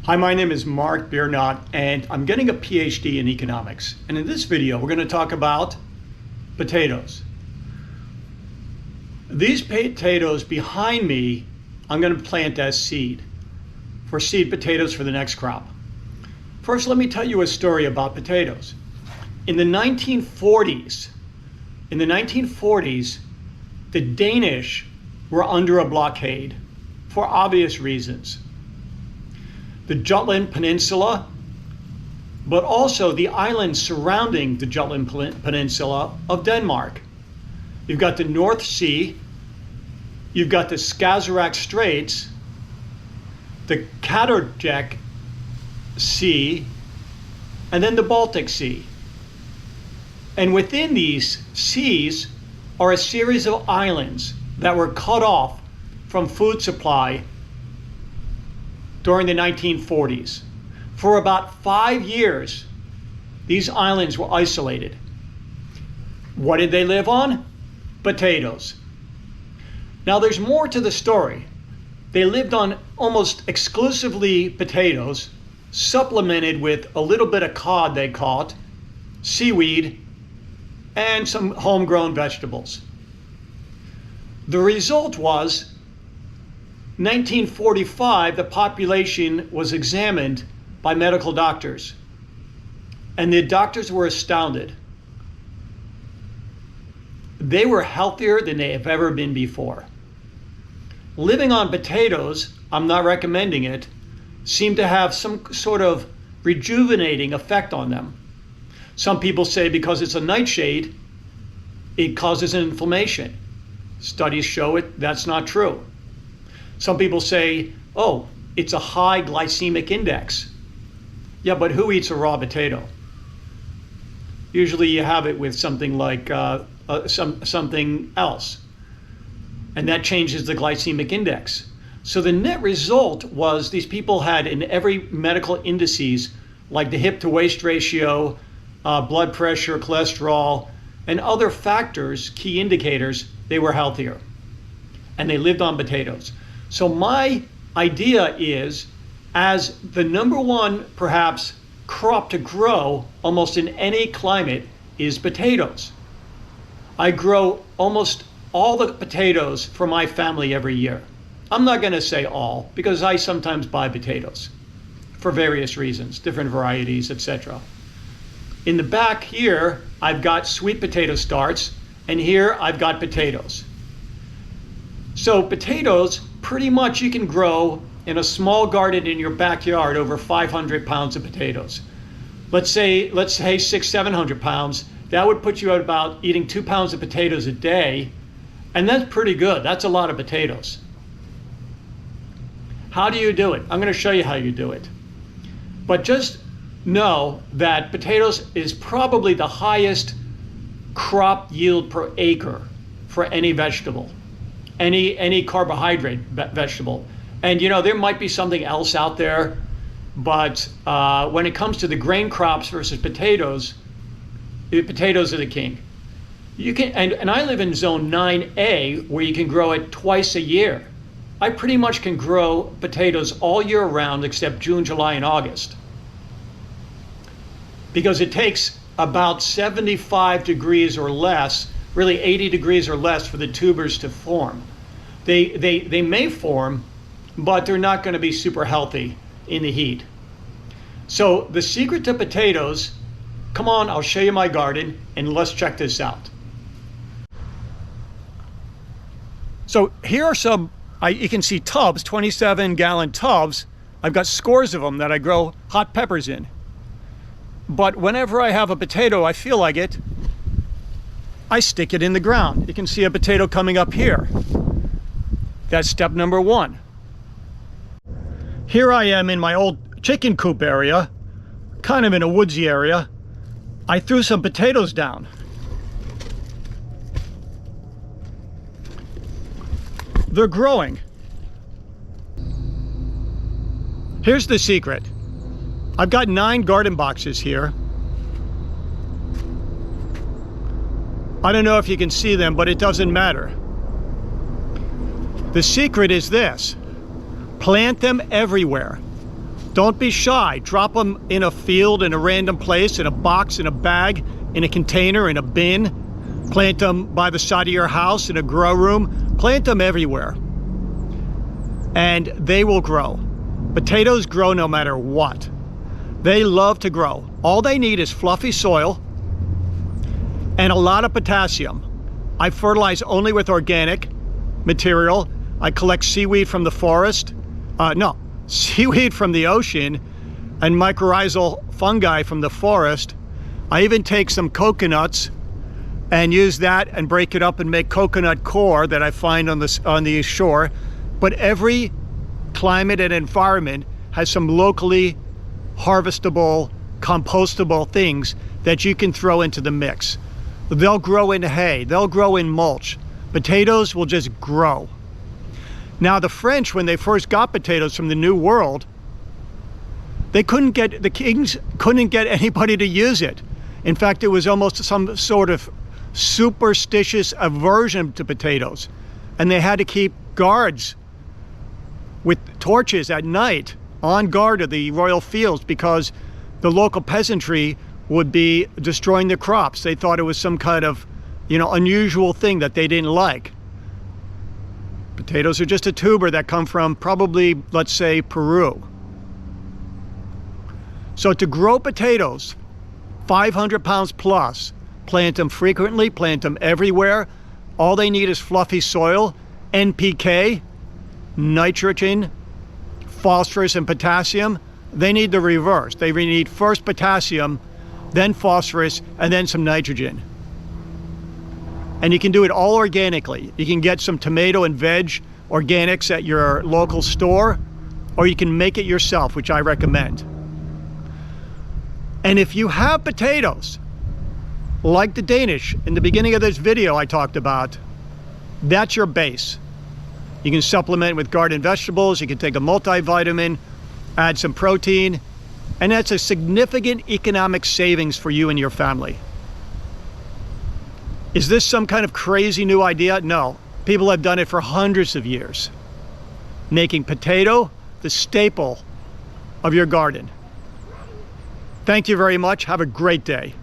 Hi, my name is Mark Biernot, and I'm getting a PhD in economics. And in this video, we're going to talk about potatoes. These potatoes behind me, I'm going to plant as seed for seed potatoes for the next crop. First, let me tell you a story about potatoes. In the 1940s, the Danish were under a blockade for obvious reasons. The Jutland Peninsula, but also the islands surrounding the Jutland Peninsula of Denmark. You've got the North Sea, you've got the Skagerrak Straits, the Kattegat Sea, and then the Baltic Sea. And within these seas are a series of islands that were cut off from food supply during the 1940s. For about 5 years, these islands were isolated. What did they live on? Potatoes. Now there's more to the story. They lived on almost exclusively potatoes, supplemented with a little bit of cod they caught, seaweed, and some homegrown vegetables. The result was 1945, the population was examined by medical doctors, and the doctors were astounded. They were healthier than they have ever been before. Living on potatoes, I'm not recommending it, seemed to have some sort of rejuvenating effect on them. Some people say because it's a nightshade, it causes an inflammation. Studies show it, that's not true. Some people say, oh, it's a high glycemic index. Yeah, but who eats a raw potato? Usually you have it with something like something else, and that changes the glycemic index. So the net result was these people had in every medical indices, like the hip to waist ratio, blood pressure, cholesterol, and other factors, key indicators, they were healthier. And they lived on potatoes. So my idea is, as the number one, perhaps, crop to grow almost in any climate is potatoes. I grow almost all the potatoes for my family every year. I'm not going to say all, because I sometimes buy potatoes for various reasons, different varieties, etc. In the back here, I've got sweet potato starts, and here I've got potatoes. So potatoes, pretty much you can grow in a small garden in your backyard over 500 pounds of potatoes. Let's say 600-700 pounds. That would put you at about eating 2 pounds of potatoes a day, and that's pretty good. That's a lot of potatoes. How do you do it? I'm going to show you how you do it. But just know that potatoes is probably the highest crop yield per acre for any vegetable, any carbohydrate vegetable. And you know, there might be something else out there, but when it comes to the grain crops versus potatoes, the potatoes are the king. You can, and I live in zone 9A where you can grow it twice a year. I pretty much can grow potatoes all year round except June, July, and August. Because it takes about 75 degrees or less, really 80 degrees or less, for the tubers to form. They may form, but they're not going to be super healthy in the heat. So the secret to potatoes, come on, I'll show you my garden, and let's check this out. So here are some, you can see tubs, 27-gallon tubs. I've got scores of them that I grow hot peppers in. But whenever I have a potato, I feel like it, I stick it in the ground. You can see a potato coming up here. That's step number one. Here I am in my old chicken coop area, kind of in a woodsy area. I threw some potatoes down. They're growing. Here's the secret. I've got 9 garden boxes here. I don't know if you can see them, but it doesn't matter. The secret is this: plant them everywhere. Don't be shy. Drop them in a field, in a random place, in a box, in a bag, in a container, in a bin. Plant them by the side of your house, in a grow room. Plant them everywhere. And they will grow. Potatoes grow no matter what. They love to grow. All they need is fluffy soil and a lot of potassium. I fertilize only with organic material. I collect seaweed from the forest. Seaweed from the ocean and mycorrhizal fungi from the forest. I even take some coconuts and use that and break it up and make coconut coir that I find on the shore. But every climate and environment has some locally harvestable, compostable things that you can throw into the mix. They'll grow in hay, they'll grow in mulch. Potatoes will just grow. Now the French, when they first got potatoes from the New World, the kings couldn't get anybody to use it. In fact, it was almost some sort of superstitious aversion to potatoes. And they had to keep guards with torches at night on guard of the royal fields because the local peasantry would be destroying the crops. They thought it was some kind of, unusual thing that they didn't like. Potatoes are just a tuber that come from probably, let's say, Peru. So to grow potatoes, 500 pounds plus, plant them frequently, plant them everywhere. All they need is fluffy soil, NPK, nitrogen, phosphorus, and potassium. They need the reverse. They need first potassium, then phosphorus, and then some nitrogen. And you can do it all organically. You can get some tomato and veg organics at your local store, or you can make it yourself, which I recommend. And if you have potatoes, like the Danish in the beginning of this video I talked about, that's your base. You can supplement with garden vegetables, you can take a multivitamin, add some protein, and that's a significant economic savings for you and your family. Is this some kind of crazy new idea? No. People have done it for hundreds of years, making potato the staple of your garden. Thank you very much. Have a great day.